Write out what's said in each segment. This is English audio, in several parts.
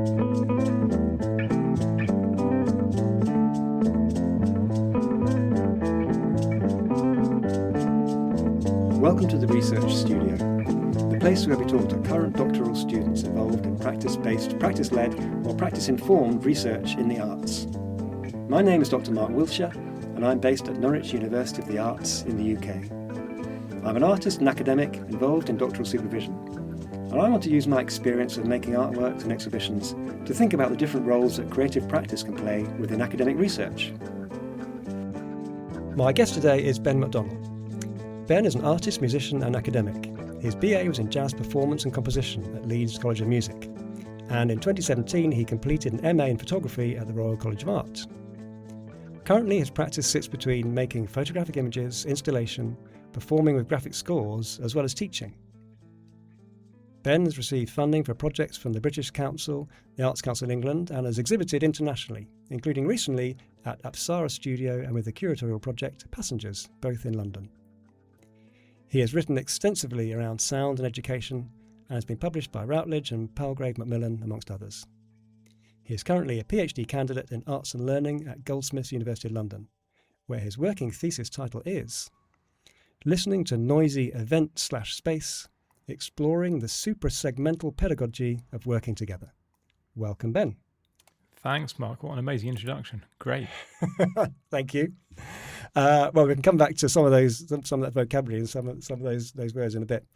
Welcome to the Research Studio, the place where we talk to current doctoral students involved in practice-based, practice-led or practice-informed research in the arts. My name is Dr. Mark Wilsher and I'm based at Norwich University of the Arts in the UK. I'm an artist and academic involved in doctoral supervision, and I want to use my experience of making artworks and exhibitions to think about the different roles that creative practice can play within academic research. My guest today is Ben McDonnell. Ben is an artist, musician and academic. His BA was in jazz performance and composition at Leeds College of Music, and in 2017 he completed an MA in photography at the Royal College of Art. Currently his practice sits between making photographic images, installation, performing with graphic scores, as well as teaching. Ben has received funding for projects from the British Council, the Arts Council in England, and has exhibited internationally, including recently at Apsara Studio and with the curatorial project Passengers, both in London. He has written extensively around sound and education and has been published by Routledge and Palgrave Macmillan, amongst others. He is currently a PhD candidate in Arts and Learning at Goldsmiths, University of London, where his working thesis title is Listening to Noisy Event/Space, Exploring the Suprasegmental Pedagogy of Working Together. Welcome, Ben. Thanks, Mark. What an amazing introduction. Great. Thank you. Well, we can come back to some of that vocabulary and some of those words in a bit.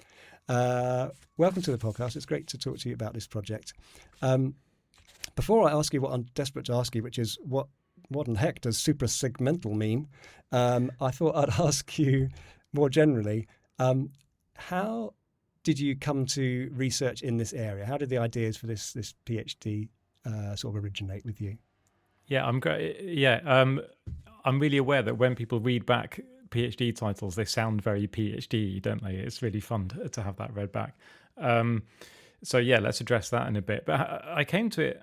Welcome to the podcast. It's great to talk to you about this project. Before I ask you what I'm desperate to ask you, which is what in the heck does suprasegmental mean? I thought I'd ask you more generally, how did you come to research in this area? How did the ideas for this PhD sort of originate with you? Yeah, I'm great. Yeah, I'm really aware that when people read back PhD titles, they sound very PhD, don't they? It's really fun to have that read back. So yeah, let's address that in a bit. But I came to it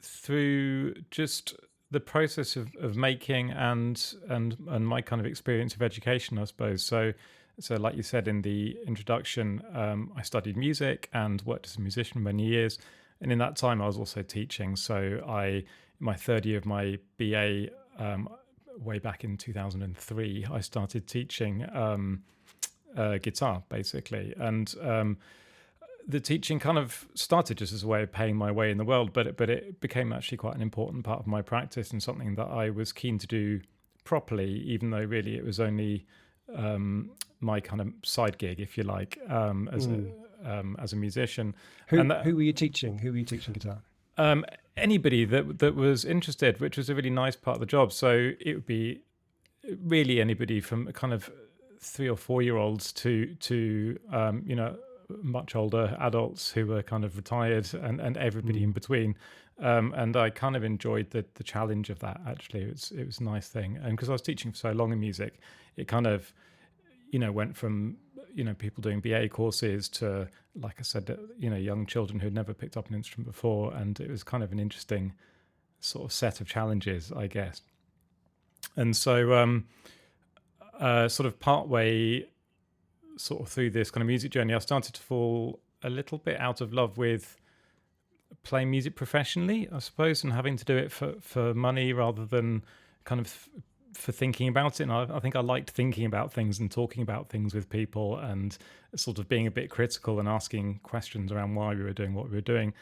through just the process of making and my kind of experience of education, I suppose. So like you said in the introduction, I studied music and worked as a musician for many years. And in that time, I was also teaching. So in my third year of my BA, way back in 2003, I started teaching guitar, basically. And the teaching kind of started just as a way of paying my way in the world, but it became actually quite an important part of my practice and something that I was keen to do properly, even though really it was only my kind of side gig, if you like, as a musician. Who were you teaching? Who were you teaching guitar? Anybody that was interested, which was a really nice part of the job. So it would be really anybody from kind of 3 or 4 year olds to much older adults who were kind of retired and everybody in between. And I kind of enjoyed the challenge of that. Actually, it was a nice thing. And because I was teaching for so long in music, it kind of went from people doing BA courses to, like I said, young children who'd never picked up an instrument before, and it was kind of an interesting sort of set of challenges, I guess. And so, sort of partway, sort of through this kind of music journey, I started to fall a little bit out of love with playing music professionally, I suppose, and having to do it for money rather than kind of for thinking about it. And I think I liked thinking about things and talking about things with people and sort of being a bit critical and asking questions around why we were doing what we were doing.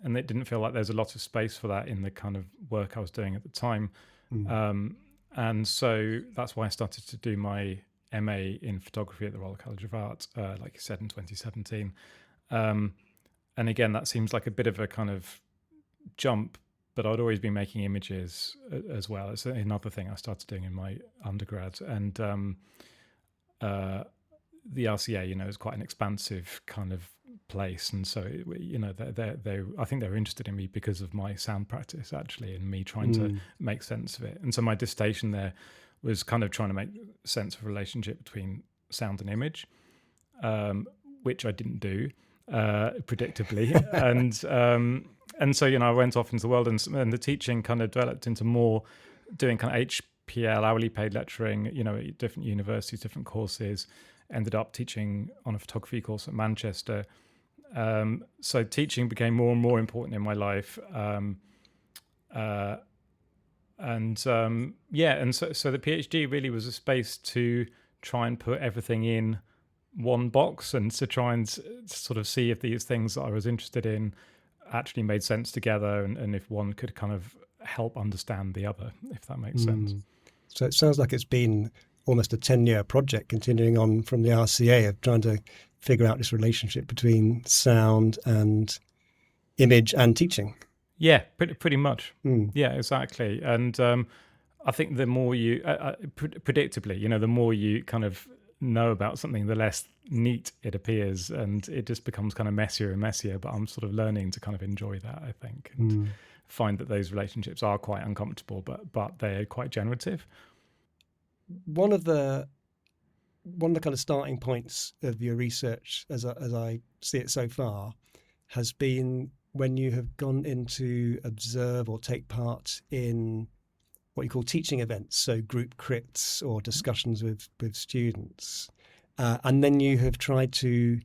And it didn't feel like there's a lot of space for that in the kind of work I was doing at the time. And so that's why I started to do my MA in photography at the Royal College of Art, like you said, in 2017. And again, that seems like a bit of a kind of jump, but I'd always been making images as well. It's another thing I started doing in my undergrad. And the RCA, is quite an expansive kind of place. And so, I think they were interested in me because of my sound practice, actually, and me trying to make sense of it. And so my dissertation there was kind of trying to make sense of a relationship between sound and image, which I didn't do, predictably. And so, I went off into the world and the teaching kind of developed into more doing kind of HPL, hourly paid lecturing, at different universities, different courses. Ended up teaching on a photography course at Manchester. So teaching became more and more important in my life. And so the PhD really was a space to try and put everything in one box and to try and sort of see if these things that I was interested in actually made sense together, and if one could kind of help understand the other, if that makes sense. So it sounds like it's been almost a 10-year project continuing on from the RCA of trying to figure out this relationship between sound and image and teaching. Yeah, pretty much. Yeah, exactly. And I think the more you, predictably, the more you kind of know about something, the less neat it appears, and it just becomes kind of messier and messier. But I'm sort of learning to kind of enjoy that, I think, and find that those relationships are quite uncomfortable, but they're quite generative. One of the kind of starting points of your research, as I see it so far, has been when you have gone in to observe or take part in what you call teaching events, so group crits or discussions with students, and then you have tried to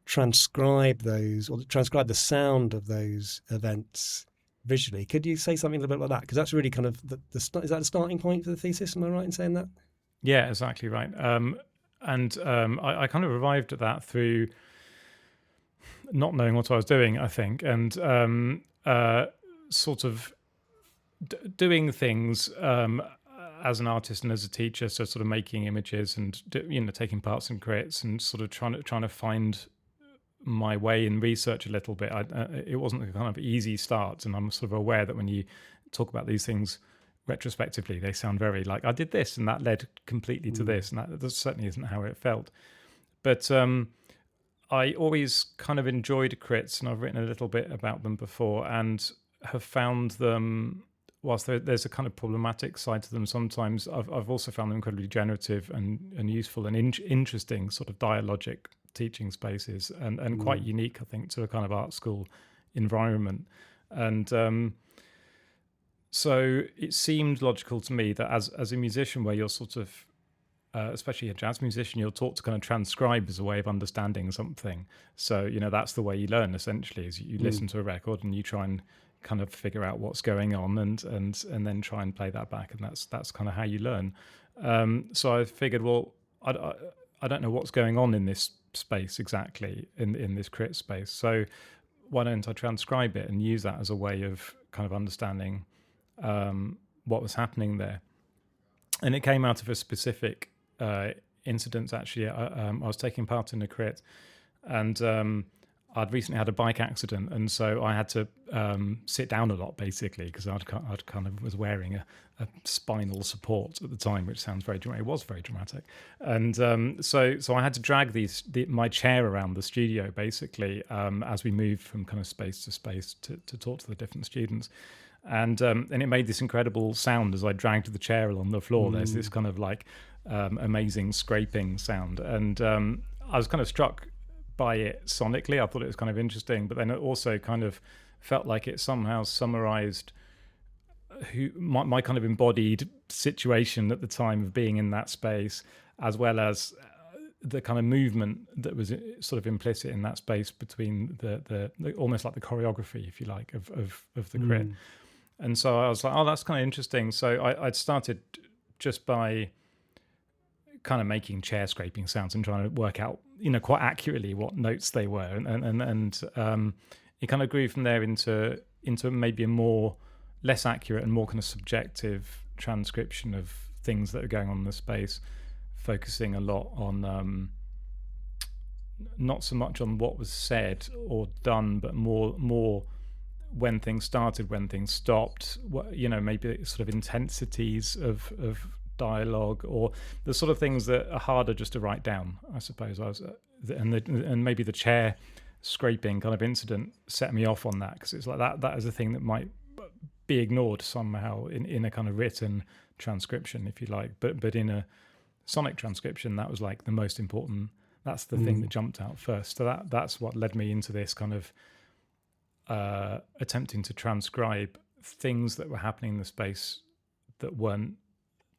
transcribe those, or transcribe the sound of those events visually. Could you say something a little bit like that? Because that's really kind of is that the starting point for the thesis? Am I right in saying that? Yeah, exactly right. I kind of arrived at that through not knowing what I was doing, I think, and sort of doing things as an artist and as a teacher, so sort of making images and taking parts in crits and sort of trying to find my way in research a little bit. It wasn't a kind of easy start, and I'm sort of aware that when you talk about these things retrospectively, they sound very like I did this and that led completely to this, and that certainly isn't how it felt. But I always kind of enjoyed crits, and I've written a little bit about them before, and have found them, whilst there's a kind of problematic side to them sometimes, I've also found them incredibly generative and useful and interesting sort of dialogic teaching spaces, and quite unique, I think, to a kind of art school environment. And so it seemed logical to me that as a musician, where you're sort of especially a jazz musician, you're taught to kind of transcribe as a way of understanding something. So that's the way you learn, essentially, is you listen to a record and you try and kind of figure out what's going on and then try and play that back, and that's kind of how you learn. So I figured, well, I don't know what's going on in this space exactly, in this crit space, so why don't I transcribe it and use that as a way of kind of understanding what was happening there. And it came out of a specific incident, actually. I was taking part in a crit, and I'd recently had a bike accident, and so I had to sit down a lot, basically, because I'd kind of was wearing a spinal support at the time, which sounds very dramatic. It was very dramatic, and so I had to drag my chair around the studio, basically, as we moved from kind of space to space to talk to the different students. And it made this incredible sound as I dragged the chair along the floor. There's this kind of like amazing scraping sound, and I was kind of struck by it sonically. I thought it was kind of interesting, but then it also kind of felt like it somehow summarized my kind of embodied situation at the time of being in that space, as well as the kind of movement that was sort of implicit in that space between the almost like the choreography, if you like, of the crit. And so I was like, oh, that's kind of interesting. So I'd started just by kind of making chair scraping sounds and trying to work out, quite accurately what notes they were. And it kind of grew from there into maybe a more less accurate and more kind of subjective transcription of things that are going on in the space, focusing a lot on not so much on what was said or done, but more when things started, when things stopped, maybe sort of intensities of dialogue, or the sort of things that are harder just to write down, I suppose. And maybe the chair scraping kind of incident set me off on that, because it's like that is a thing that might be ignored somehow in a kind of written transcription, if you like, but in a sonic transcription, that was like the most important. That's the thing that jumped out first. So that's what led me into this kind of attempting to transcribe things that were happening in the space that weren't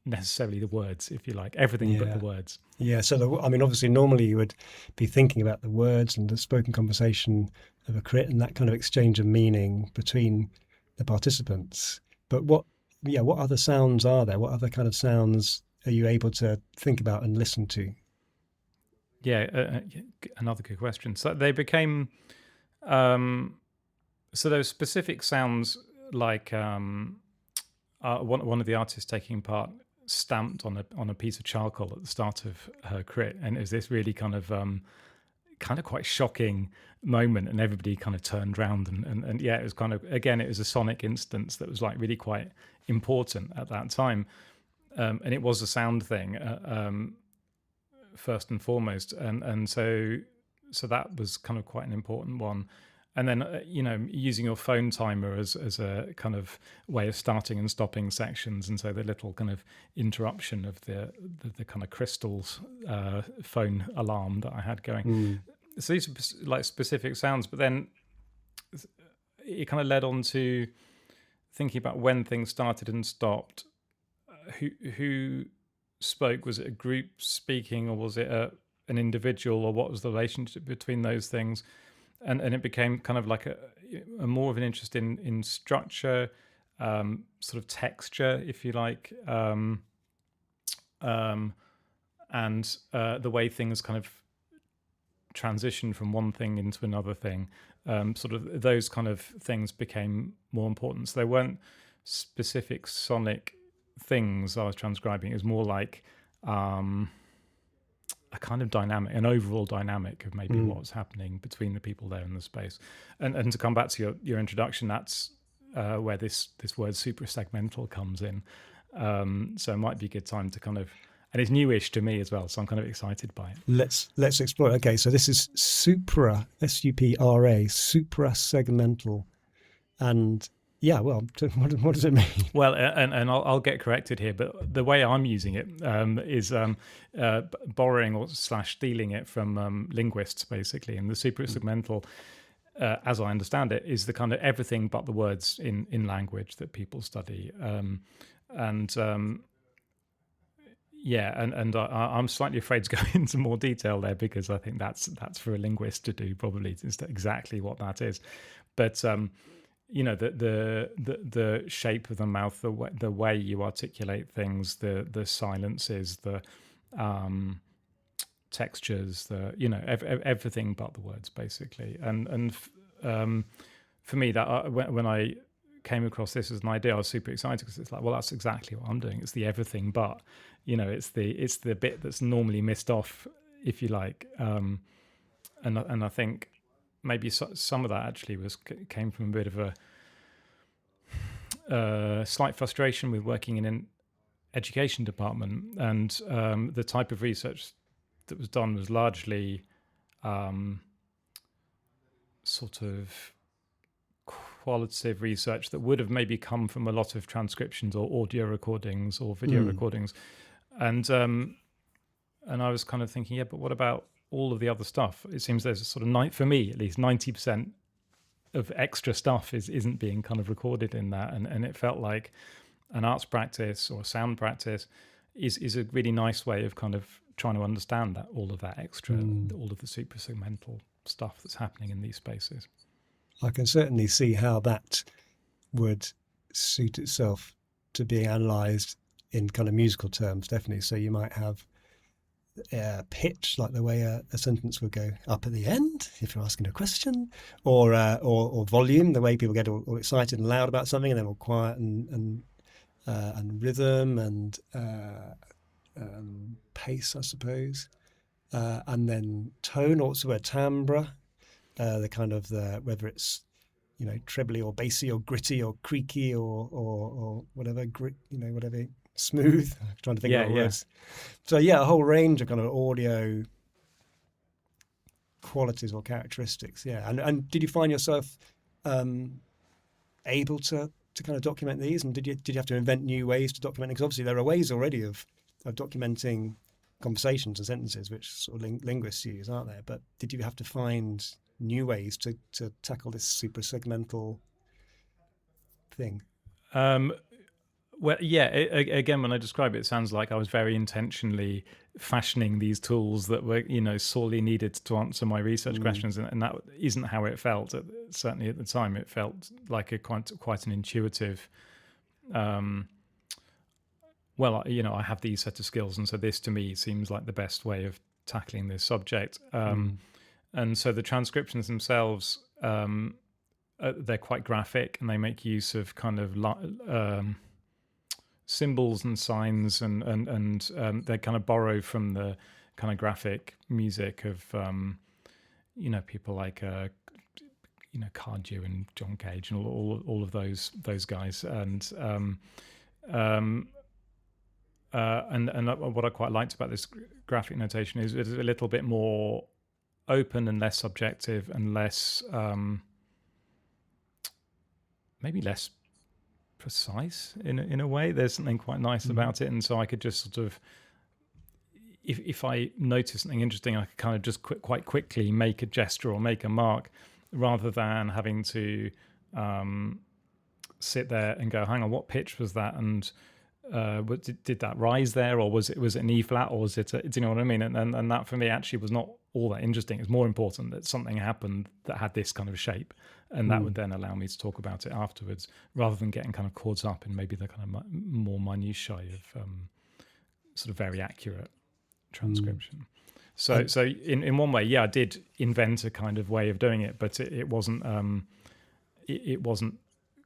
necessarily the words, if you like, everything but the words. Yeah, so obviously normally you would be thinking about the words and the spoken conversation of a crit and that kind of exchange of meaning between the participants. But what other sounds are there? What other kind of sounds are you able to think about and listen to? Yeah, another good question. So they became, so there were specific sounds like one of the artists taking part stamped on a piece of charcoal at the start of her crit, and it was this really kind of quite shocking moment, and everybody kind of turned around and yeah, it was kind of, again, it was a sonic instance that was like really quite important at that time, and it was a sound thing first and foremost, and so that was kind of quite an important one. And then, using your phone timer as a kind of way of starting and stopping sections. And so the little kind of interruption of the kind of crystals phone alarm that I had going. So these are like specific sounds, but then it kind of led on to thinking about when things started and stopped. Who spoke? Was it a group speaking, or was it an individual, or what was the relationship between those things? And it became kind of like a more of an interest in structure, sort of texture, if you like, and the way things kind of transition from one thing into another thing. Sort of those kind of things became more important. So they weren't specific sonic things I was transcribing. It was more like a kind of dynamic, an overall dynamic of maybe what was happening between the people there in the space. And to come back to your introduction, that's where this word suprasegmental comes in. So it might be a good time to kind of, and it's newish to me as well, so I'm kind of excited by it. Let's explore. Okay, so this is supra, S-U-P-R-A, suprasegmental, and yeah, well, what does it mean? Well, and I'll get corrected here, but the way I'm using it is borrowing or / stealing it from linguists, basically. And the suprasegmental, as I understand it, is the kind of everything but the words in language that people study. I'm slightly afraid to go into more detail there, because I think that's for a linguist to do, probably, exactly what that is. But the shape of the mouth, the way you articulate things, the silences, the textures, everything but the words, basically. And for me, that when I came across this as an idea, I was super excited, because it's like, well, that's exactly what I'm doing. It's the everything but, it's the bit that's normally missed off, if you like. And I think maybe some of that actually came from a bit of a slight frustration with working in an education department, and the type of research that was done was largely sort of qualitative research that would have maybe come from a lot of transcriptions or audio recordings or video recordings, and I was kind of thinking, yeah, but what about all of the other stuff? It seems there's a sort of, for me at least, 90% of extra stuff isn't being kind of recorded in that, and it felt like an arts practice or a sound practice is a really nice way of kind of trying to understand that, all of that extra, all of the suprasegmental stuff that's happening in these spaces. I can certainly see how that would suit itself to being analysed in kind of musical terms, definitely. So you might have pitch, like the way a sentence would go up at the end if you're asking a question, or volume, the way people get all excited and loud about something, and then all quiet, and rhythm and pace, I suppose, and then tone, also a timbre, the kind of whether it's trebly or bassy or gritty or creaky or whatever, whatever, smooth. I'm trying to think of words. So a whole range of kind of audio qualities or characteristics. Yeah, and did you find yourself able to kind of document these, and did you have to invent new ways to document it? Because obviously there are ways already of documenting conversations and sentences, which sort of linguists use, aren't there? But did you have to find new ways to tackle this suprasegmental thing? Well, yeah. Again, when I describe it, it sounds like I was very intentionally fashioning these tools that were, sorely needed to answer my research questions, and that isn't how it felt. Certainly at the time, it felt like quite an intuitive. Well, I have these set of skills, and so this to me seems like the best way of tackling this subject. And so the transcriptions themselves, they're quite graphic, and they make use of kind of symbols and signs, and they kind of borrow from the kind of graphic music of people like Carew and John Cage and all of those guys, and what I quite liked about this graphic notation is it's a little bit more open and less subjective and less maybe less precise in a way. There's something quite nice about it, and so I could just sort of, if I notice something interesting, I could kind of just quite quickly make a gesture or make a mark, rather than having to sit there and go, hang on, what pitch was that, and did that rise there, or was it an E flat, or was it do you know what I mean? And that for me actually was not all that interesting. It's more important that something happened that had this kind of shape, and that would then allow me to talk about it afterwards, rather than getting kind of caught up in maybe the kind of more minutiae of sort of very accurate transcription. So in one way, yeah, I did invent a kind of way of doing it, but it wasn't it wasn't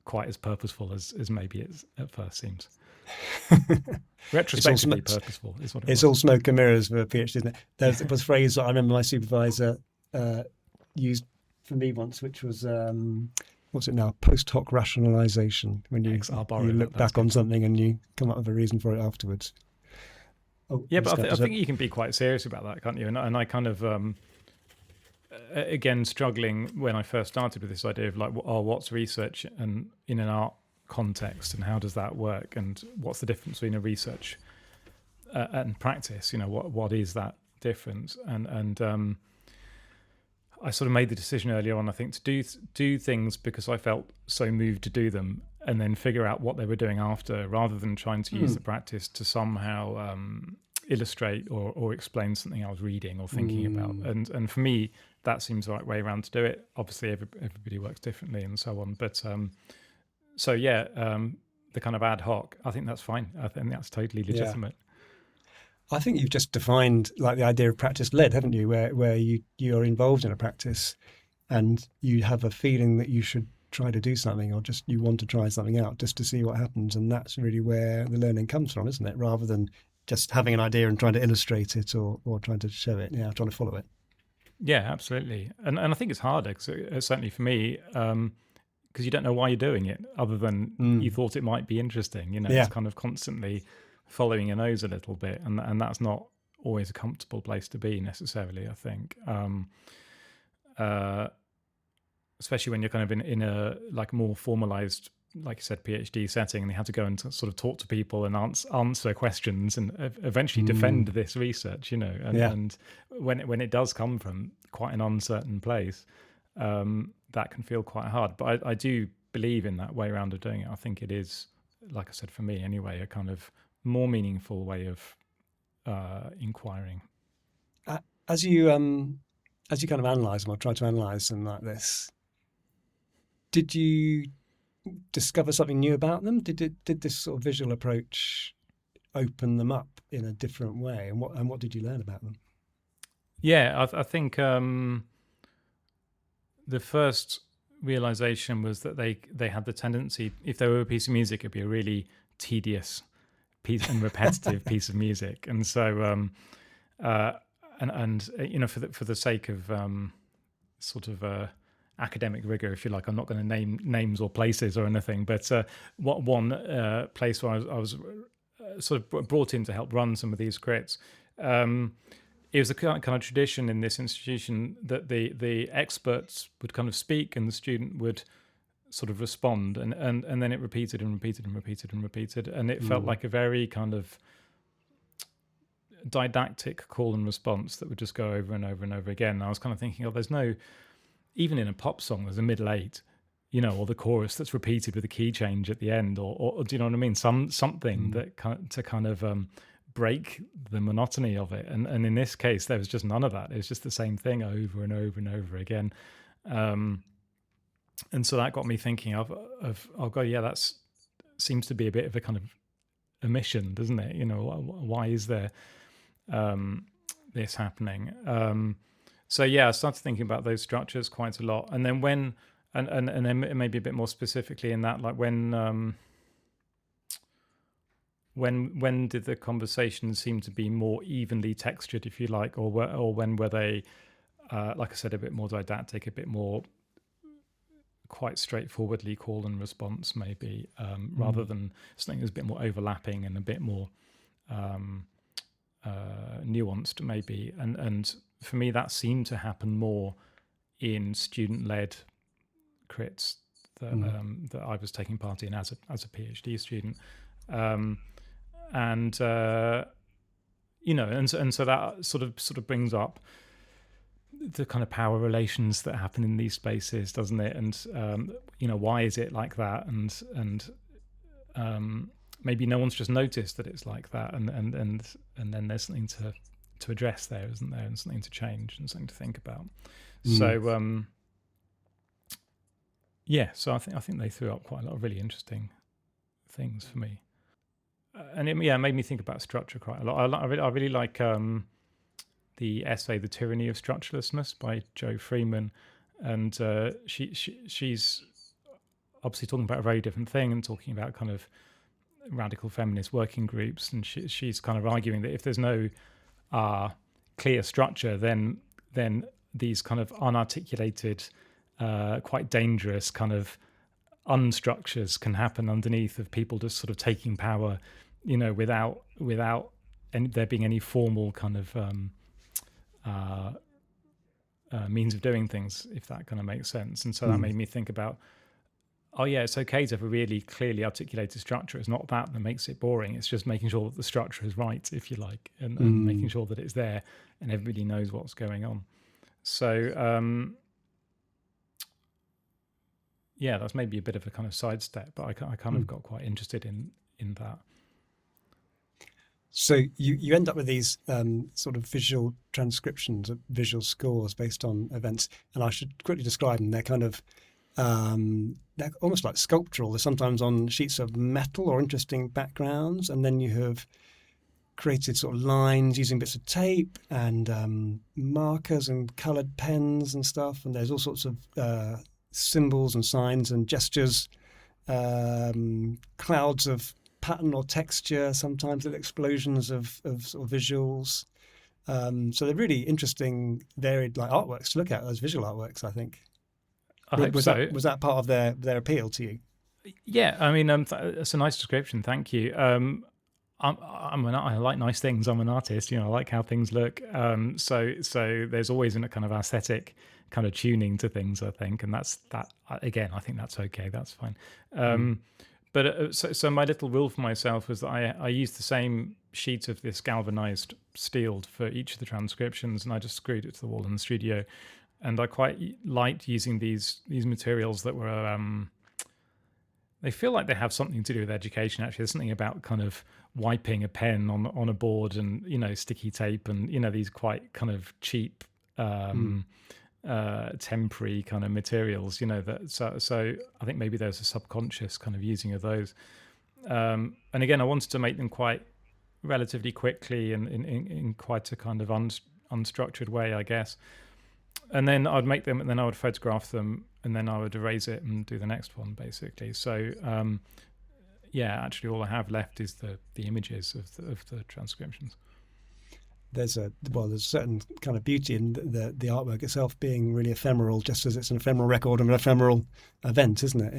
quite as purposeful as maybe it at first seems. Retrospectively purposeful is what it was. It's all smoke and mirrors for a PhD, isn't it? There was a phrase that I remember my supervisor used for me once, which was what's it now? Post hoc rationalization. When you look back on something and you come up with a reason for it afterwards. Yeah, but I think you can be quite serious about that, can't you? And I kind of again struggling when I first started with this idea of like, what's research and in an art context, and how does that work, and what's the difference between a research and practice? What is that difference? And I sort of made the decision earlier on, I think, to do things because I felt so moved to do them, and then figure out what they were doing after, rather than trying to use the practice to somehow illustrate or explain something I was reading or thinking about. And for me, that seems the right way around to do it. Obviously, everybody works differently and so on, but so yeah, the kind of ad hoc, I think that's fine. I think that's totally legitimate. Yeah. I think you've just defined like the idea of practice-led, haven't you? Where you are involved in a practice, and you have a feeling that you should try to do something, or just you want to try something out just to see what happens, and that's really where the learning comes from, isn't it? Rather than just having an idea and trying to illustrate it or trying to show it, trying to follow it. Yeah, absolutely. And I think it's harder, certainly for me. Because you don't know why you're doing it, other than you thought it might be interesting. It's kind of constantly following your nose a little bit, and that's not always a comfortable place to be necessarily, I think. Especially when you're kind of in a like more formalized, like you said, PhD setting, and you have to go and sort of talk to people and answer questions and eventually defend this research, and when it does come from quite an uncertain place, that can feel quite hard. But I do believe in that way around of doing it. I think it is, like I said, for me anyway, a kind of more meaningful way of inquiring. As you kind of analyse them or try to analyse them like this, did you discover something new about them? Did this sort of visual approach open them up in a different way? And what did you learn about them? Yeah, I think the first realization was that they had the tendency, if they were a piece of music, it'd be a really tedious piece and repetitive piece of music. And so, for the sake of sort of academic rigor, if you like, I'm not going to name names or places or anything, but one place where I was sort of brought in to help run some of these crits. It was a kind of tradition in this institution that the experts would kind of speak and the student would sort of respond, and then it repeated and repeated and repeated and repeated, and it felt like a very kind of didactic call and response that would just go over and over and over again. And I was kind of thinking, there's no, even in a pop song, there's a middle eight. or the chorus that's repeated with a key change at the end, or do you know what I mean? Something that to kind of break the monotony of it. And in this case, there was just none of that. It was just the same thing over and over and over again. And so that got me thinking of oh god, yeah, that's seems to be a bit of a kind of omission, doesn't it? Why is there this happening? So yeah, I started thinking about those structures quite a lot. And then when then maybe a bit more specifically in that, like when did the conversations seem to be more evenly textured, if you like, or when were they, like I said, a bit more didactic, a bit more quite straightforwardly call and response, maybe, rather than something that's a bit more overlapping and a bit more nuanced, maybe. And for me, that seemed to happen more in student-led crits that I was taking part in as a PhD student. And so that sort of brings up the kind of power relations that happen in these spaces, doesn't it? And why is it like that? And maybe no one's just noticed that it's like that, and then there's something to address there, isn't there? And something to change and something to think about. So so I think they threw up quite a lot of really interesting things for me. And it made me think about structure quite a lot. I really like the essay "The Tyranny of Structurelessness" by Jo Freeman, and she's obviously talking about a very different thing and talking about kind of radical feminist working groups, and she's kind of arguing that if there's no clear structure, then these kind of unarticulated, quite dangerous kind of unstructures can happen underneath of people just sort of taking power, without there being any formal kind of means of doing things, if that kind of makes sense. And so that made me think about, oh yeah, it's okay to have a really clearly articulated structure. It's not that makes it boring. It's just making sure that the structure is right, if you like, and making sure that it's there and everybody knows what's going on. So that's maybe a bit of a kind of sidestep, but I kind of got quite interested in that. So you end up with these sort of visual transcriptions, visual scores based on events, and I should quickly describe them. They're kind of they're almost like sculptural. They're sometimes on sheets of metal or interesting backgrounds, and then you have created sort of lines using bits of tape and markers and coloured pens and stuff. And there's all sorts of symbols and signs and gestures, clouds of pattern or texture, sometimes little explosions of sort of visuals. So they're really interesting, varied like artworks to look at, those visual artworks, I think. Was that part of their appeal to you? Yeah, I mean, it's a nice description. Thank you. I like nice things. I'm an artist, I like how things look. So there's always a kind of aesthetic kind of tuning to things, I think, and that's that. Again, I think that's okay. That's fine. But so my little rule for myself was that I used the same sheet of this galvanized steel for each of the transcriptions, and I just screwed it to the wall in the studio. And I quite liked using these materials that were they feel like they have something to do with education. Actually, there's something about kind of wiping a pen on a board and sticky tape and these quite kind of cheap temporary kind of materials, that so I think maybe there's a subconscious kind of using of those, and again I wanted to make them quite relatively quickly and in quite a kind of unstructured way, I guess. And then I'd make them, and then I would photograph them, and then I would erase it and do the next one, basically. So actually all I have left is the images of the transcriptions. There's a certain kind of beauty in the artwork itself being really ephemeral, just as it's an ephemeral record of an ephemeral event, isn't it?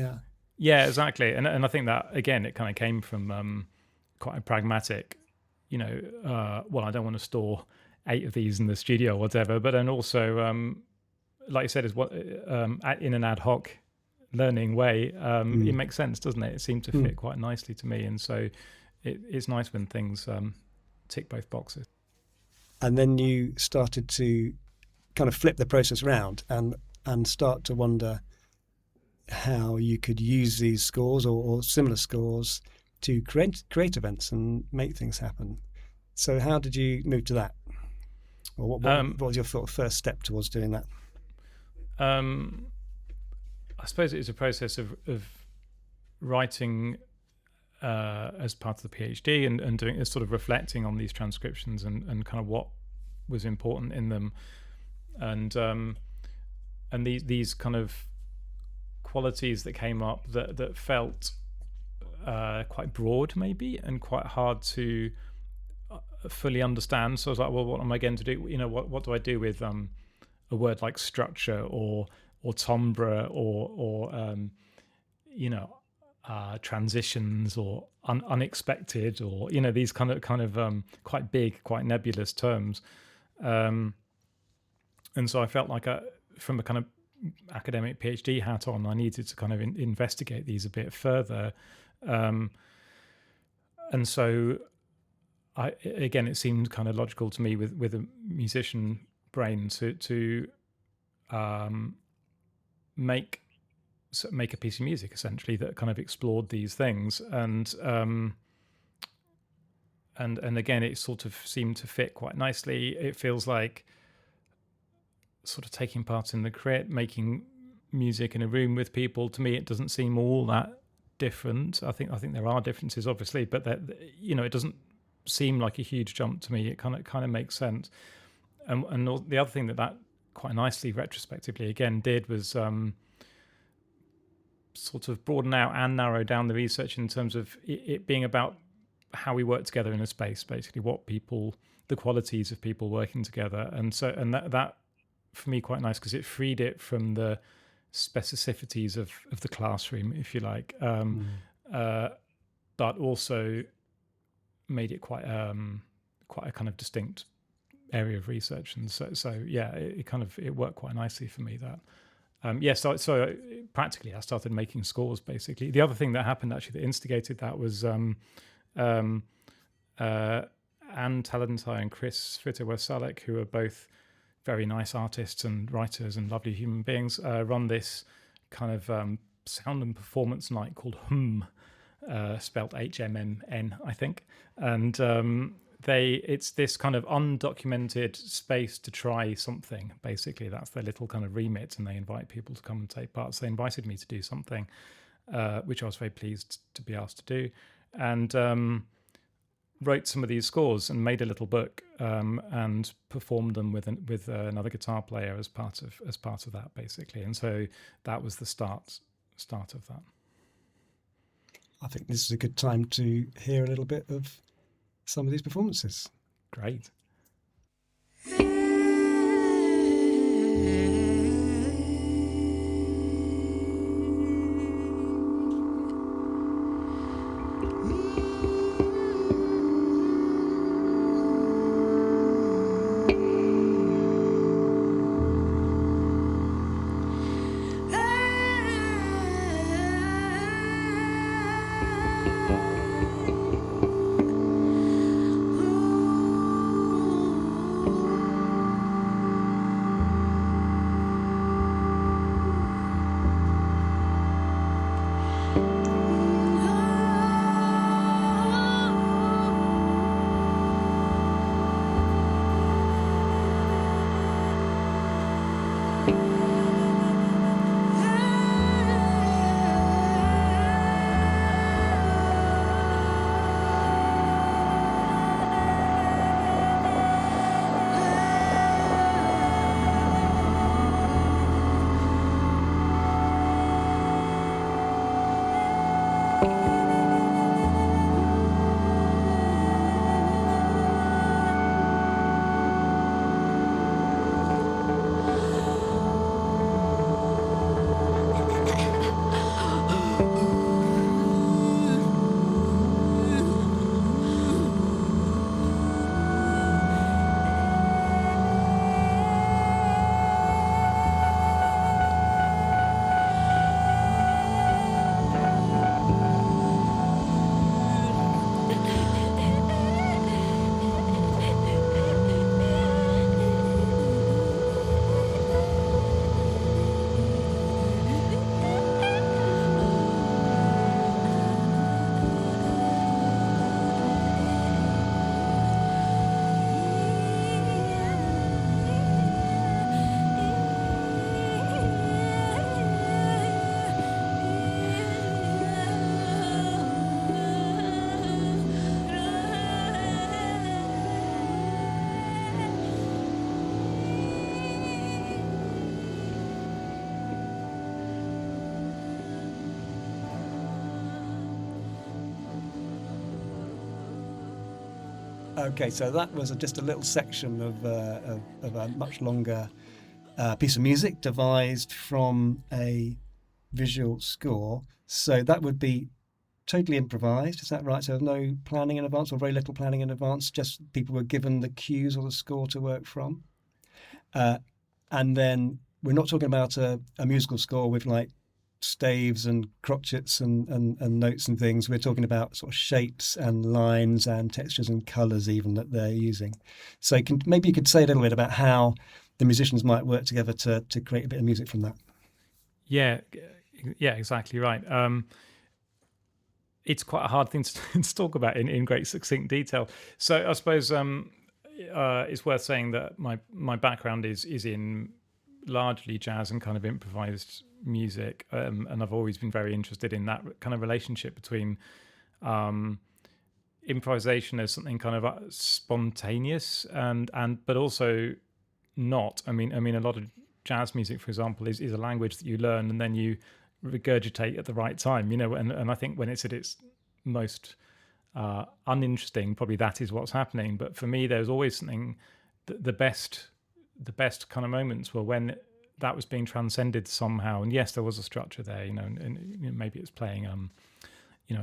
Yeah, exactly. And I think that again it kind of came from quite a pragmatic, I don't want to store 8 of these in the studio or whatever, but then also like you said, is what in an ad hoc learning way, it makes sense, doesn't it? It seemed to fit quite nicely to me, and so it's nice when things tick both boxes. And then you started to kind of flip the process around and start to wonder, how you could use these scores or similar scores to create events and make things happen. So how did you move to that? Or what was your sort of first step towards doing that? I suppose it was a process of writing as part of the PhD and doing sort of reflecting on these transcriptions and kind of what was important in them, and these kind of qualities that came up that felt quite broad maybe and quite hard to fully understand. So I was like, well, what am I going to do? What do I do with a word like structure or timbre or transitions or unexpected, or these kind of quite big, quite nebulous terms, and so I felt like from a kind of academic PhD hat on, I needed to kind of investigate these a bit further, and so it seemed kind of logical to me with a musician brain to make a piece of music essentially that kind of explored these things, and again it sort of seemed to fit quite nicely. It feels like sort of taking part in the crit, making music in a room with people. To me, it doesn't seem all that different. I think there are differences, obviously, but that it doesn't seem like a huge jump to me. It kind of makes sense. And the other thing that quite nicely retrospectively again did was sort of broaden out and narrow down the research in terms of it being about how we work together in a space, basically the qualities of people working together. And that for me quite nice, because it freed it from the specificities of the classroom, if you like, but also made it quite a kind of distinct area of research. And so yeah, it worked quite nicely for me that. So practically I started making scores basically. The other thing that happened actually that instigated that was Anne Talentire and Chris Fitter-West-Salek, who are both very nice artists and writers and lovely human beings, run this kind of sound and performance night called HMN, spelt HMMN, I think. And it's this kind of undocumented space to try something, basically. That's their little kind of remit, and they invite people to come and take part. So they invited me to do something, which I was very pleased to be asked to do, and wrote some of these scores and made a little book, and performed them with another guitar player as part of that, basically. And so that was the start of that. I think this is a good time to hear a little bit of some of these performances. Great. Okay, so that was just a little section of a much longer piece of music devised from a visual score. So that would be totally improvised, is that right? So no planning in advance, or very little planning in advance, just people were given the cues or the score to work from. And then we're not talking about a musical score with like staves and crotchets and notes and things. We're talking about sort of shapes and lines and textures and colours even that they're using. So maybe you could say a little bit about how the musicians might work together to create a bit of music from that. Yeah, exactly right. It's quite a hard thing to talk about in great succinct detail. So I suppose it's worth saying that my background is in largely jazz and kind of improvised music, and I've always been very interested in that kind of relationship between improvisation as something kind of spontaneous and but also not. I mean, a lot of jazz music, for example, is a language that you learn and then you regurgitate at the right time, and I think when it's at its most uninteresting, probably that is what's happening. But for me, there's always something, the best kind of moments were when that was being transcended somehow. And yes, there was a structure there, and maybe it's playing a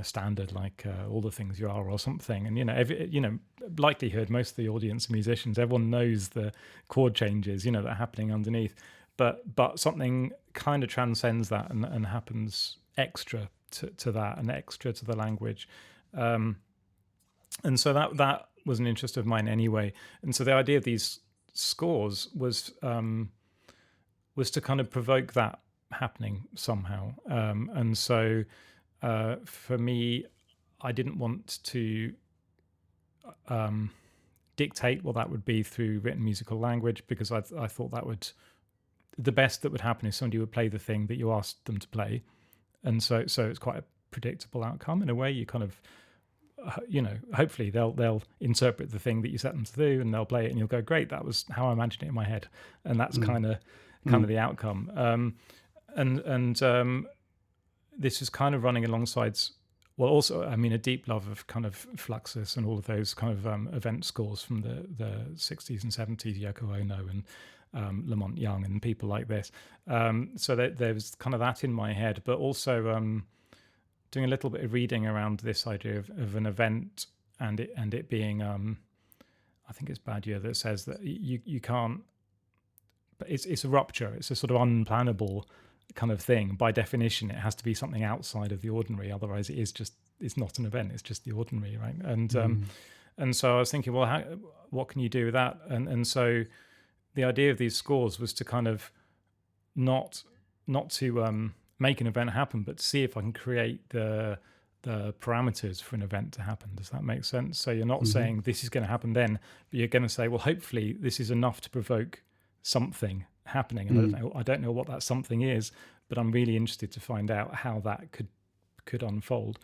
standard like All the Things You Are or something, and likelihood most of the audience are musicians, everyone knows the chord changes that are happening underneath, but something kind of transcends that and happens extra to that and extra to the language, and so that was an interest of mine anyway. And so the idea of these scores was to kind of provoke that happening somehow, and so for me, I didn't want to dictate what that would be through written musical language, because I thought the best that would happen is somebody would play the thing that you asked them to play, and so it's quite a predictable outcome in a way. You kind of hopefully they'll interpret the thing that you set them to do, and they'll play it, and you'll go, great, that was how I imagined it in my head, and that's kind of the outcome. And this is kind of running alongside, well, also, a deep love of kind of Fluxus and all of those kind of event scores from the 60s and 70s, Yoko Ono and Lamont Young and people like this. So there was kind of that in my head, but also doing a little bit of reading around this idea of an event and it being, I think it's Badiou that says that you can't, but it's a rupture. It's a sort of unplannable kind of thing. By definition, it has to be something outside of the ordinary. Otherwise, it's not an event. It's just the ordinary, right? And so I was thinking, well, what can you do with that? And so the idea of these scores was to kind of not to make an event happen, but to see if I can create the parameters for an event to happen. Does that make sense? So you're not saying this is going to happen then, but you're going to say, well, hopefully this is enough to provoke something happening, and I don't know what that something is, but I'm really interested to find out how that could unfold.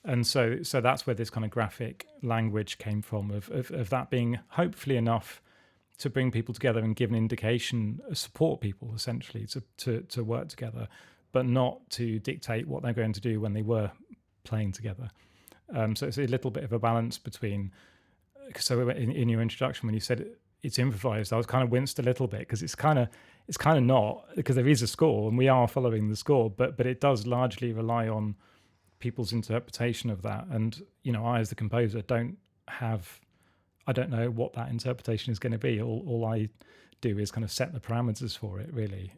And so that's where this kind of graphic language came from, of that being hopefully enough to bring people together and give an indication, support people essentially to work together, but not to dictate what they're going to do when they were playing together. So it's a little bit of a balance between. So in your introduction, when you said it's improvised, I was kind of winced a little bit, because it's kind of not, because there is a score and we are following the score, but it does largely rely on people's interpretation of that. And I, as the composer, I don't know what that interpretation is going to be. All I do is kind of set the parameters for it, really.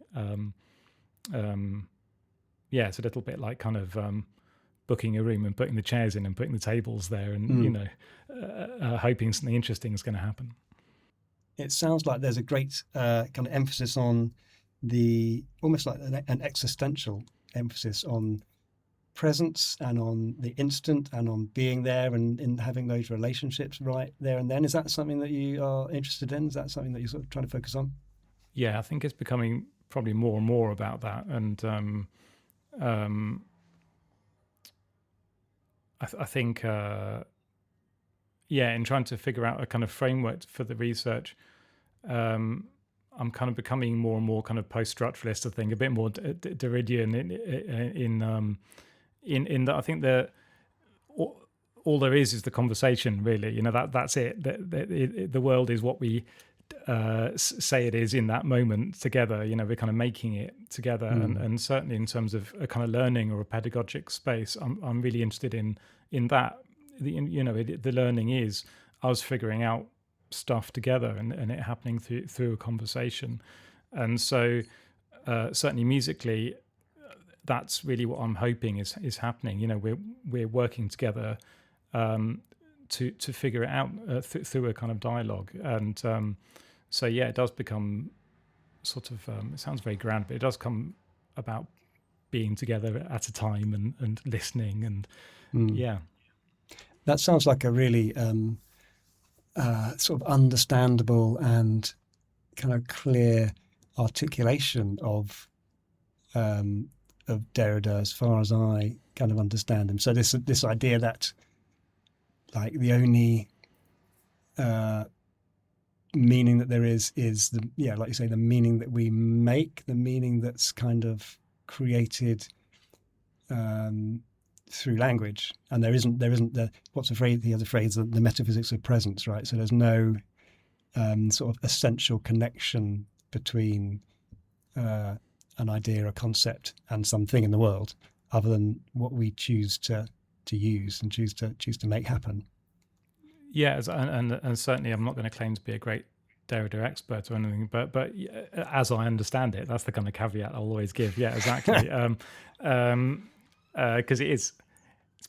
It's a little bit like kind of booking a room and putting the chairs in and putting the tables there, and hoping something interesting is going to happen. It sounds like there's a great kind of emphasis on almost like an existential emphasis on presence and on the instant and on being there and in having those relationships right there and then. Is that something that you are interested in? Is that something that you're sort of trying to focus on? Yeah, I think it's becoming probably more and more about that. And I think in trying to figure out a kind of framework for the research, I'm kind of becoming more and more kind of post-structuralist, I think, a bit more Derridian in that I think that all there is the conversation, really. You know, that's it. The world is what we say it is in that moment together. You know, we're kind of making it together. And certainly in terms of a kind of learning or a pedagogic space, I'm really interested in that. The learning is us figuring out stuff together and it happening through a conversation. And so certainly musically, that's really what I'm hoping is happening. You know, we're working together to figure it out through a kind of dialogue. And so it does become sort of it sounds very grand, but it does come about being together at a time and listening and That sounds like a really sort of understandable and kind of clear articulation of Derrida, as far as I kind of understand him. So this idea that like the only meaning that there is the like you say, the meaning that we make, the meaning that's kind of created through language, and there isn't the he has a phrase, the metaphysics of presence, right? So there's no sort of essential connection between an idea, a concept, and something in the world, other than what we choose to use and choose to make happen. Yeah, and certainly I'm not going to claim to be a great Derrida expert or anything, but as I understand it, that's the kind of caveat I'll always give. Yeah, exactly. Because it's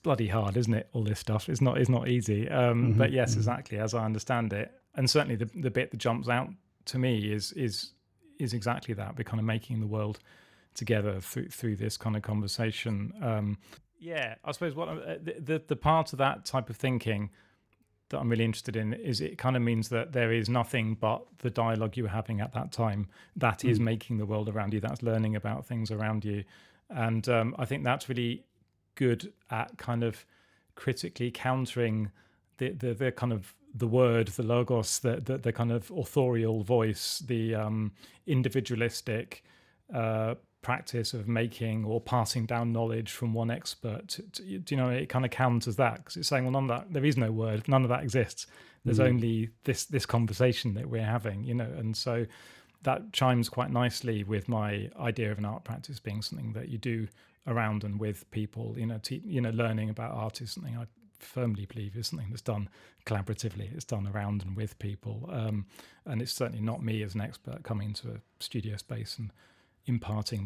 bloody hard, isn't it? All this stuff, it's not easy. But yes, exactly, as I understand it, and certainly the bit that jumps out to me is exactly that. We're kind of making the world together through this kind of conversation. I suppose what the part of that type of thinking that I'm really interested in is it kind of means that there is nothing but the dialogue you were having at that time that is making the world around you, that's learning about things around you. And I think that's really good at kind of critically countering the kind of the word, the logos, the kind of authorial voice, the individualistic practice of making or passing down knowledge from one expert to it kind of counters that, because it's saying, well, none of that, there is no word, none of that exists, there's only this conversation that we're having, and so that chimes quite nicely with my idea of an art practice being something that you do around and with people. Learning about art is something I firmly believe is something that's done collaboratively. It's done around and with people, and it's certainly not me as an expert coming into a studio space and imparting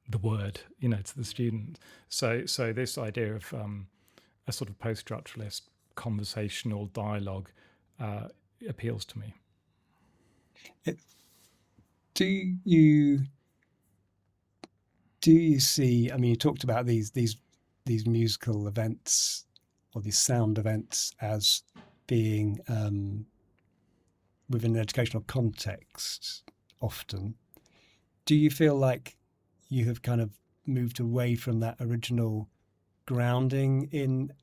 the word, to the student. So this idea of a sort of post-structuralist conversational dialogue appeals to me. Do you see? I mean, you talked about these musical events or these sound events as being within an educational context often. Do you feel like you have kind of moved away from that original grounding in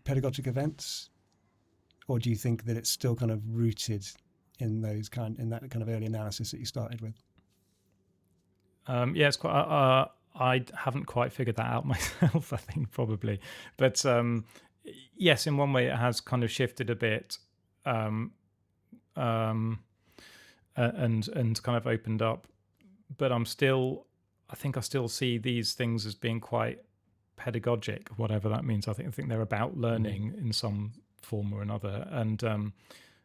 pedagogic events, or do you think that it's still kind of rooted in that kind of early analysis that you started with? It's quite. I haven't quite figured that out myself, I think, probably, but yes, in one way it has kind of shifted a bit, and kind of opened up. But I still see these things as being quite pedagogic, whatever that means. I think they're about learning in some form or another. And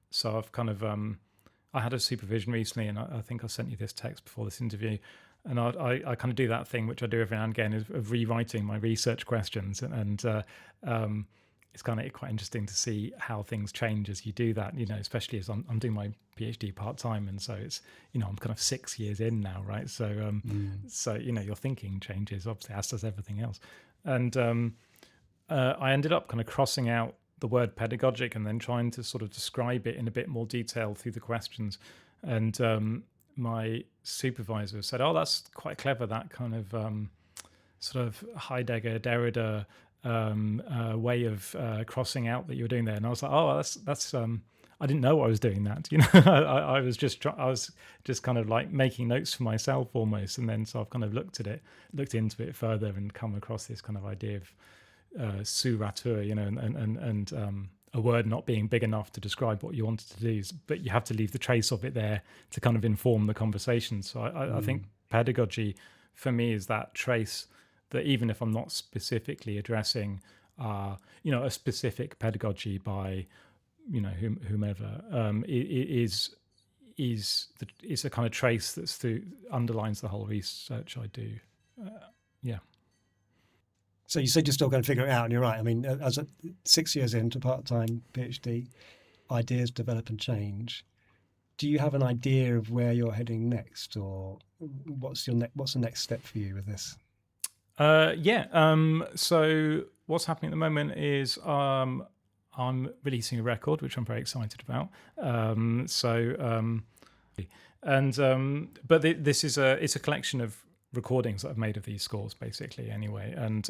so I've kind of, I had a supervision recently, and I think I sent you this text before this interview. And I kind of do that thing, which I do every now and again, of rewriting my research questions. And it's kind of quite interesting to see how things change as you do that, especially as I'm doing my PhD part-time. And so it's, I'm kind of 6 years in now, right? So, so your thinking changes, obviously, as does everything else. And I ended up kind of crossing out the word pedagogic and then trying to sort of describe it in a bit more detail through the questions. And my supervisor said, "Oh, that's quite clever, that kind of sort of Heidegger, Derrida way of crossing out that you were doing there." And I was like, "Oh, that's I didn't know I was doing that." I was just kind of like making notes for myself almost. And then so I've kind of looked into it further and come across this kind of idea of sous-rateur, and a word not being big enough to describe what you wanted to do, but you have to leave the trace of it there to kind of inform the conversation. So I think pedagogy for me is that trace that even if I'm not specifically addressing, a specific pedagogy by, whomever, is a kind of trace that's underlines the whole research I do. Yeah. So you said you're still going to figure it out, and you're right. I mean, as 6 years into part-time PhD, ideas develop and change. Do you have an idea of where you're heading next, or what's the next step for you with this? So what's happening at the moment is I'm releasing a record, which I'm very excited about. This is it's a collection of recordings that I've made of these scores, basically. Anyway, and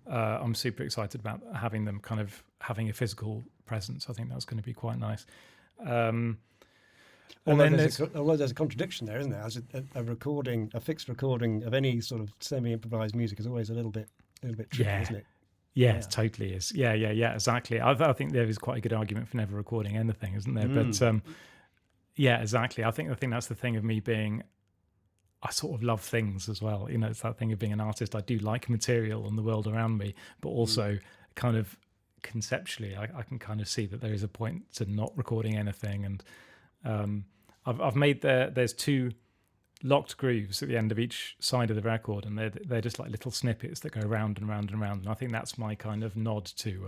I'm super excited about having them kind of having a physical presence. I think that's going to be quite nice. Although there's a contradiction there, isn't there? As a fixed recording of any sort of semi-improvised music is always a little bit tricky, isn't it? Yeah, it totally is. Yeah, exactly. I think there is quite a good argument for never recording anything, isn't there? But yeah, exactly. I think that's the thing of me being, I sort of love things as well. It's that thing of being an artist. I do like material and the world around me, but also kind of conceptually, I can kind of see that there is a point to not recording anything. And I've made there's 2 locked grooves at the end of each side of the record, and they're just like little snippets that go round and round and round. And I think that's my kind of nod to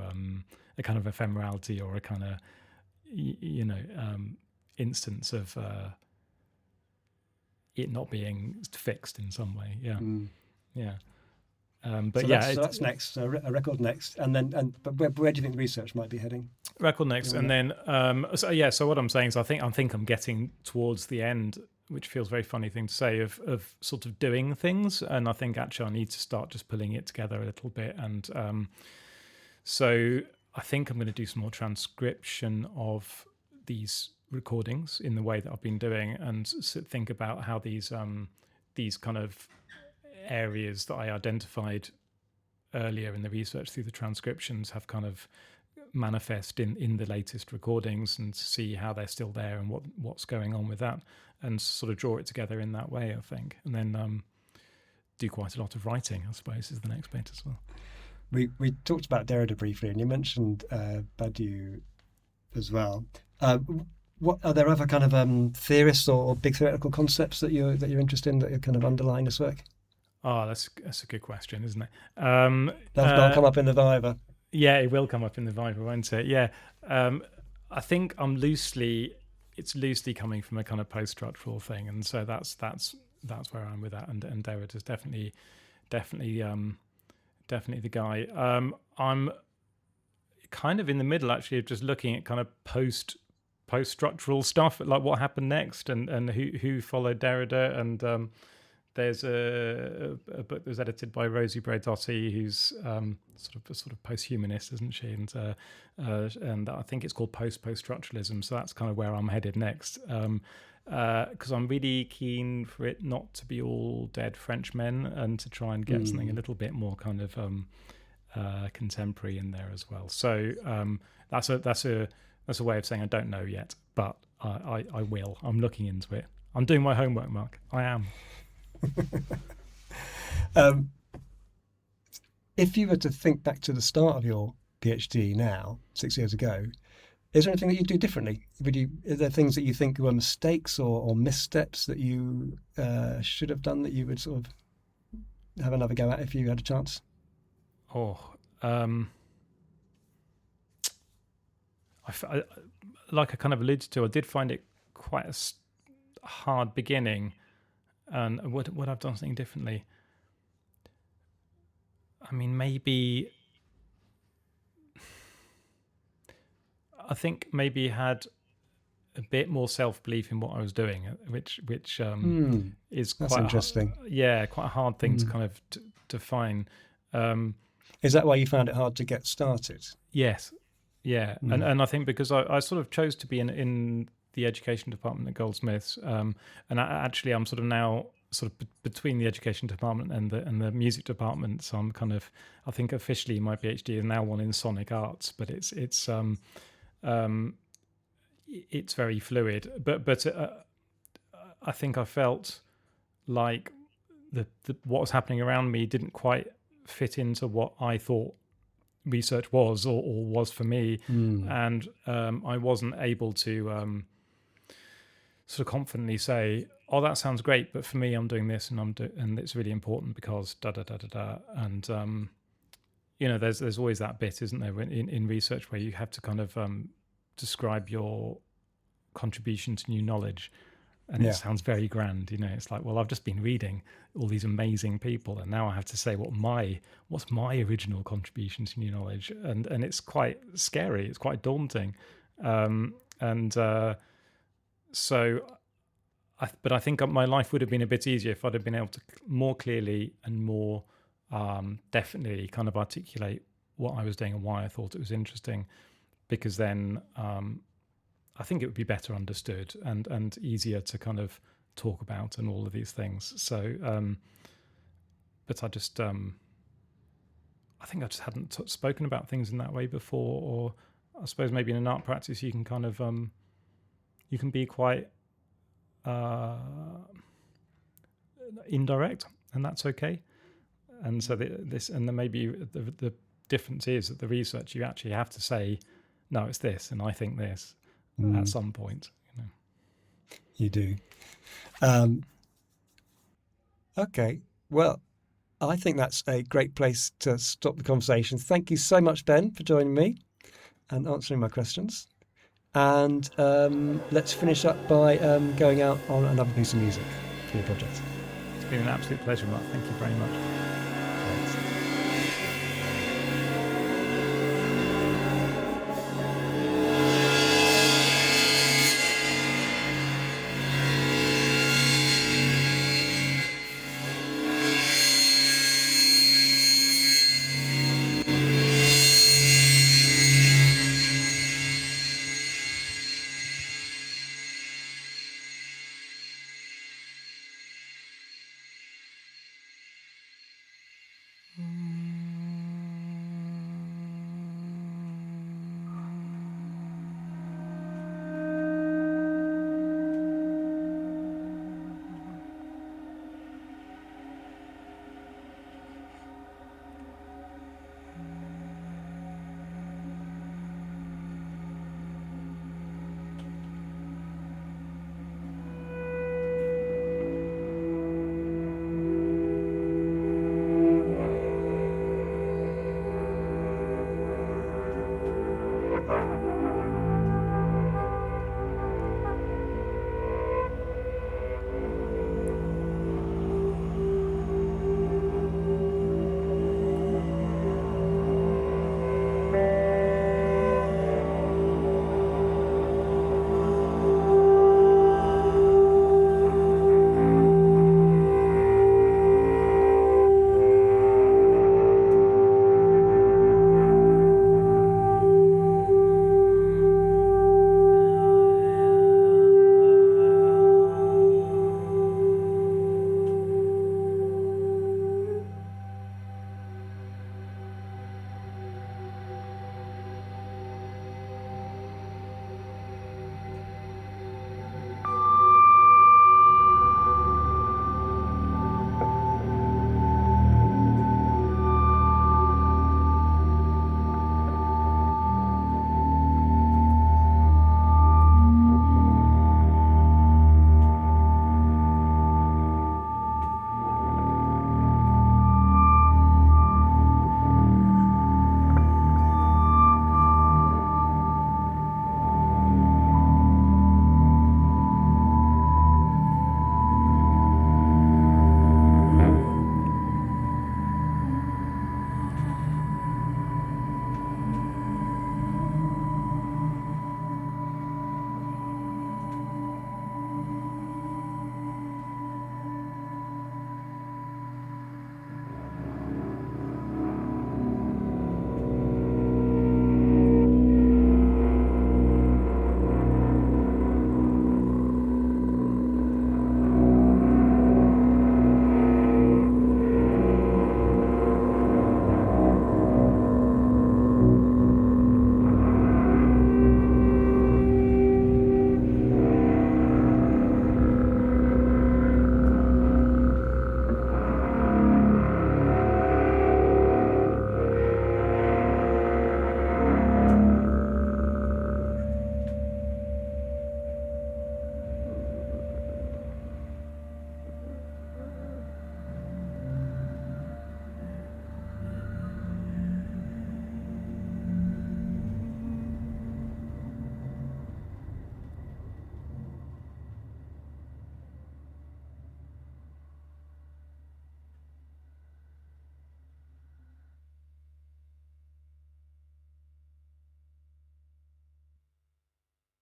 a kind of ephemerality, or a kind of instance of it not being fixed in some way. That's next. So a record next, but where do you think the research might be heading? Record next, and then so what I'm saying is I think I'm getting towards the end, which feels a very funny thing to say, of sort of doing things, and I think actually I need to start just pulling it together a little bit. And so I think I'm going to do some more transcription of these recordings in the way that I've been doing, and think about how these kind of areas that I identified earlier in the research through the transcriptions have kind of manifest in the latest recordings, and see how they're still there and what's going on with that, and sort of draw it together in that way, I think. And then do quite a lot of writing, I suppose, is the next bit as well. We talked about Derrida briefly, and you mentioned Badiou as well. What are there other kind of theorists or big theoretical concepts that you're interested in, that are kind of underlying this work? Oh, that's a good question, isn't it? That'll come up in the Viva. Yeah, it will come up in the Viva, won't it? Yeah. I think it's loosely coming from a kind of post-structural thing, and so that's where I'm with that. And Deborah is definitely the guy. I'm kind of in the middle, actually, of just looking at kind of post-structural stuff, like what happened next, and who followed Derrida. And there's a book that was edited by Rosie Braidotti, who's sort of post-humanist, isn't she? And I think it's called post-structuralism. So that's kind of where I'm headed next, because I'm really keen for it not to be all dead French men, and to try and get something a little bit more kind of contemporary in there as well. So that's a way of saying I don't know yet, but I will. I'm looking into it. I'm doing my homework, Mark. I am. If you were to think back to the start of your PhD now, 6 years ago, is there anything that you'd do differently? Are there things that you think were mistakes or missteps that you should have done, that you would sort of have another go at if you had a chance? Like I kind of alluded to, I did find it quite a hard beginning, and would I've done something differently? I mean, maybe I think maybe had a bit more self-belief in what I was doing, which is that's quite interesting. Quite a hard thing to kind of define. Is that why you found it hard to get started? Yes. Yeah. And I think because I sort of chose to be in the education department at Goldsmiths, and actually I'm sort of now sort of between the education department and the music department. So I'm kind of, I think officially my PhD is now one in sonic arts, but it's very fluid. But I think I felt like the what was happening around me didn't quite fit into what I thought research was or was for me, and I wasn't able to sort of confidently say, "Oh, that sounds great, but for me, I'm doing this, and and it's really important because da da da da da." And there's always that bit, isn't there, in research where you have to kind of describe your contribution to new knowledge. And it sounds very grand, It's like, well, I've just been reading all these amazing people, and now I have to say what's my original contribution to new knowledge, and it's quite scary. It's quite daunting, but I think my life would have been a bit easier if I'd have been able to more clearly and more definitely kind of articulate what I was doing and why I thought it was interesting, because then I think it would be better understood and easier to kind of talk about and all of these things. So, but I just, I think I just hadn't spoken about things in that way before, or I suppose maybe in an art practice you can kind of, you can be quite indirect, and that's okay. And so and then maybe the difference is that the research you actually have to say, no, it's this, and I think this. At some point, You do. Okay. Well, I think that's a great place to stop the conversation. Thank you so much, Ben, for joining me and answering my questions. And let's finish up by going out on another piece of music for your project. It's been an absolute pleasure, Mark. Thank you very much. Thanks.